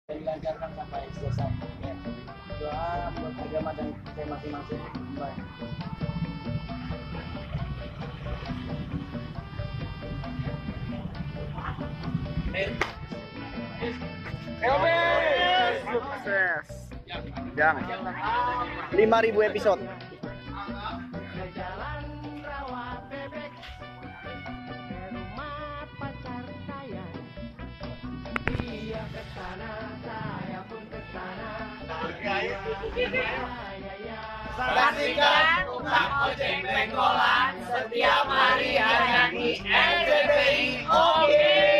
dilancarkan sampai selesai. Ya. Doa buat agama dan kita masing-masing. Baik. Sukses. Jangan. 5.000 episode. Saksikan tukang ojek pengkolan setiap hari hanya di RCTI. Oke.